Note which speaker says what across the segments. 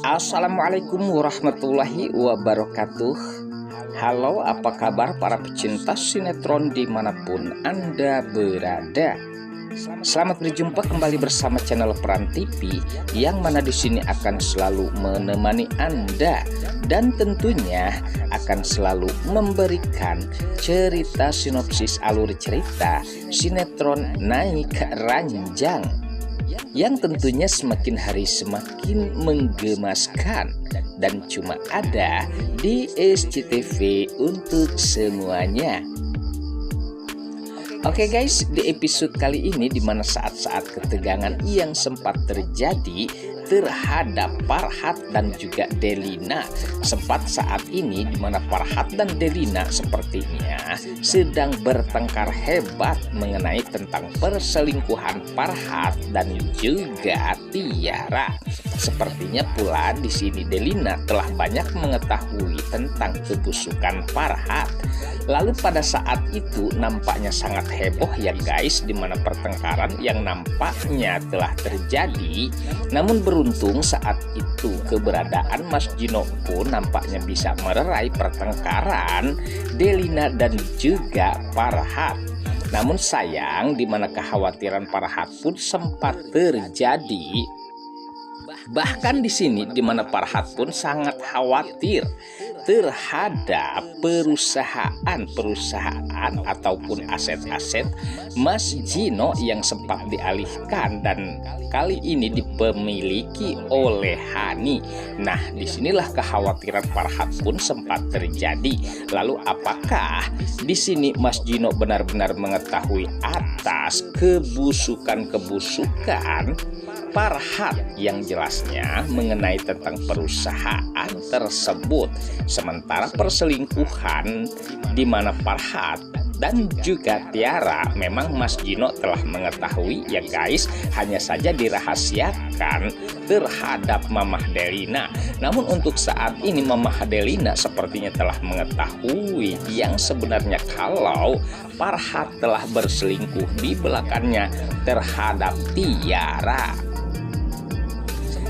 Speaker 1: Assalamualaikum warahmatullahi wabarakatuh. Halo, apa kabar para pecinta sinetron dimanapun Anda berada? Selamat berjumpa kembali bersama channel Peran TV, yang mana di sini akan selalu menemani Anda dan tentunya akan selalu memberikan cerita sinopsis alur cerita sinetron Naik Ranjang yang tentunya semakin hari semakin menggemaskan dan cuma ada di SCTV untuk semuanya. Oke guys, di episode kali ini dimana saat-saat ketegangan yang sempat terjadi terhadap Farhat dan juga Delina, sempat saat ini dimana Farhat dan Delina sepertinya sedang bertengkar hebat mengenai tentang perselingkuhan Farhat dan juga Tiara. Sepertinya pula di sini Delina telah banyak mengetahui tentang kebusukan Farhat. Lalu pada saat itu nampaknya sangat heboh ya guys, dimana pertengkaran yang nampaknya telah terjadi. Namun beruntung saat itu keberadaan Mas Gino pun nampaknya bisa melerai pertengkaran Delina dan juga Farhat. Namun sayang dimana kekhawatiran Farhat pun sempat terjadi. Bahkan di sini dimana Farhat pun sangat khawatir terhadap perusahaan ataupun aset-aset Mas Gino yang sempat dialihkan dan kali ini dipemiliki oleh Hani. Nah, disinilah kekhawatiran Farhat pun sempat terjadi. Lalu apakah di sini Mas Gino benar-benar mengetahui atas kebusukan Farhat yang jelasnya mengenai tentang perusahaan tersebut? Sementara perselingkuhan di mana Farhat dan juga Tiara memang Mas Gino telah mengetahui ya guys, hanya saja dirahasiakan terhadap Mamah Delina. Namun untuk saat ini Mamah Delina sepertinya telah mengetahui yang sebenarnya kalau Farhat telah berselingkuh di belakangnya terhadap Tiara.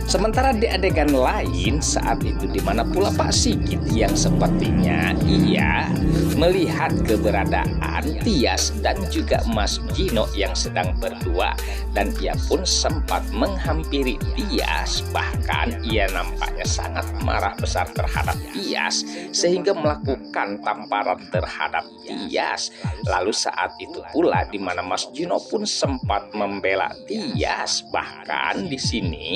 Speaker 1: Sementara di adegan lain saat itu dimana pula Pak Sigit yang sepertinya ia melihat keberadaan Tias dan juga Mas Gino yang sedang berdua, dan ia pun sempat menghampiri Tias. Bahkan ia nampaknya sangat marah besar terhadap Tias sehingga melakukan tamparan terhadap Tias. Lalu saat itu pula dimana Mas Gino pun sempat membela Tias. Bahkan di sini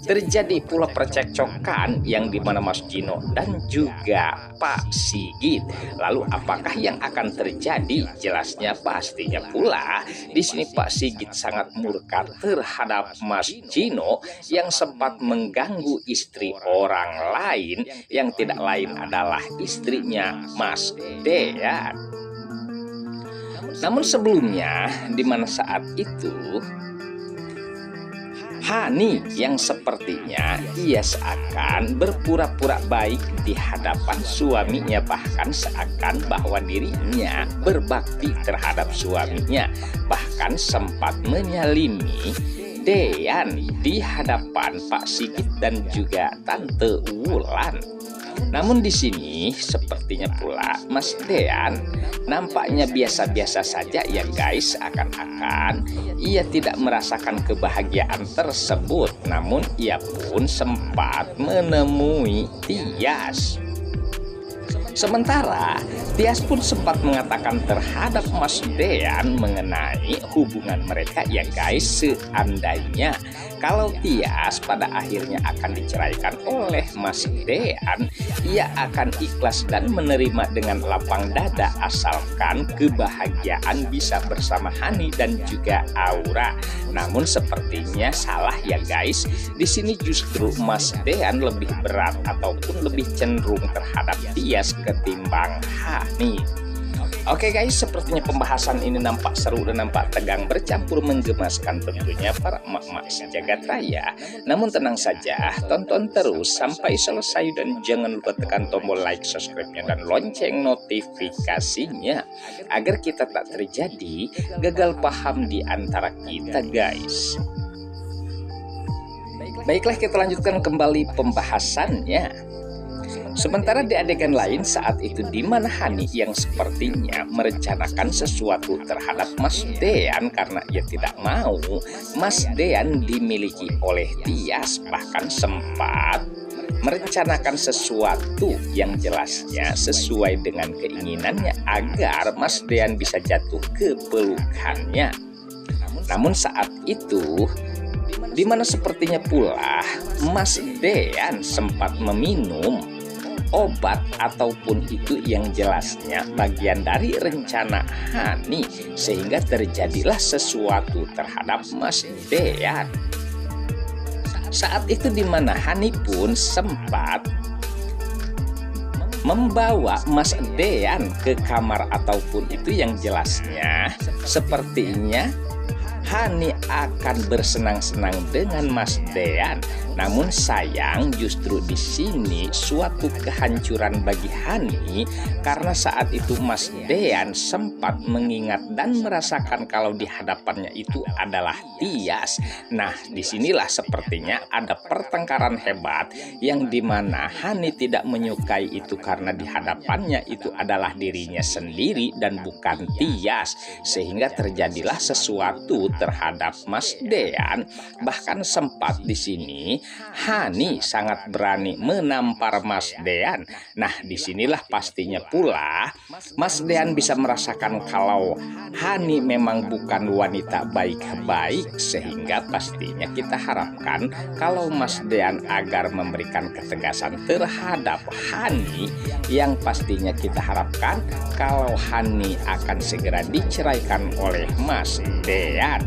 Speaker 1: terjadi pula percekcokan yang dimana Mas Gino dan juga Pak Sigit. Lalu apakah yang akan terjadi? Jelasnya pastinya pula di sini Pak Sigit sangat murka terhadap Mas Gino yang sempat mengganggu istri orang lain yang tidak lain adalah istrinya Mas Dean. Namun sebelumnya dimana saat itu Hani yang sepertinya ia seakan berpura-pura baik di hadapan suaminya, bahkan seakan bahwa dirinya berbakti terhadap suaminya, bahkan sempat menyalimi Dean di hadapan Pak Sigit dan juga Tante Wulan. Namun di sini sepertinya pula Mas Dean nampaknya biasa-biasa saja ya guys, seakan-akan ia tidak merasakan kebahagiaan tersebut. Namun ia pun sempat menemui Tias. Sementara Tias pun sempat mengatakan terhadap Mas Dean mengenai hubungan mereka ya guys, seandainya kalau Tias pada akhirnya akan diceraikan oleh Mas Dean, ia akan ikhlas dan menerima dengan lapang dada asalkan kebahagiaan bisa bersama Hani dan juga Aura. Namun sepertinya salah ya guys. Di sini justru Mas Dean lebih berat ataupun lebih cenderung terhadap Tias ketimbang Hani. Oke guys, sepertinya pembahasan ini nampak seru dan nampak tegang bercampur menggemaskan tentunya para emak-emak sejagat raya. Namun tenang saja, tonton terus sampai selesai dan jangan lupa tekan tombol like, subscribe-nya dan lonceng notifikasinya agar kita tak terjadi gagal paham di antara kita guys. Baiklah, kita lanjutkan kembali pembahasannya. Sementara di adegan lain saat itu di mana Hani yang sepertinya merencanakan sesuatu terhadap Mas Dean karena ia tidak mau Mas Dean dimiliki oleh Tias, bahkan sempat merencanakan sesuatu yang jelasnya sesuai dengan keinginannya agar Mas Dean bisa jatuh ke pelukannya. Namun saat itu di mana sepertinya pula Mas Dean sempat meminum obat ataupun itu yang jelasnya bagian dari rencana Hani, sehingga terjadilah sesuatu terhadap Mas Dean. Saat itu di mana Hani pun sempat membawa Mas Dean ke kamar ataupun itu yang jelasnya sepertinya Hani akan bersenang-senang dengan Mas Dean. Namun sayang justru di sini suatu kehancuran bagi Hani karena saat itu Mas Dean sempat mengingat dan merasakan kalau di hadapannya itu adalah Tias. Nah, disinilah sepertinya ada pertengkaran hebat yang dimana Hani tidak menyukai itu karena di hadapannya itu adalah dirinya sendiri dan bukan Tias, sehingga terjadilah sesuatu terhadap Mas Dean. Bahkan sempat di sini Hani sangat berani menampar Mas Dean. Nah, disinilah pastinya pula Mas Dean bisa merasakan kalau Hani memang bukan wanita baik-baik, sehingga pastinya kita harapkan kalau Mas Dean agar memberikan ketegasan terhadap Hani, yang pastinya kita harapkan kalau Hani akan segera diceraikan oleh Mas Dean.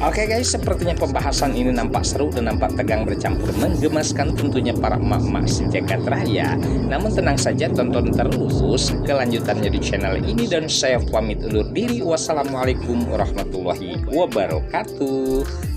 Speaker 1: Oke guys, sepertinya pembahasan ini nampak seru dan nampak tegang bercampur menggemaskan tentunya para emak-emak sejagat raya. Namun tenang saja, tonton terus kelanjutannya di channel ini dan saya pamit undur diri. Wassalamualaikum warahmatullahi wabarakatuh.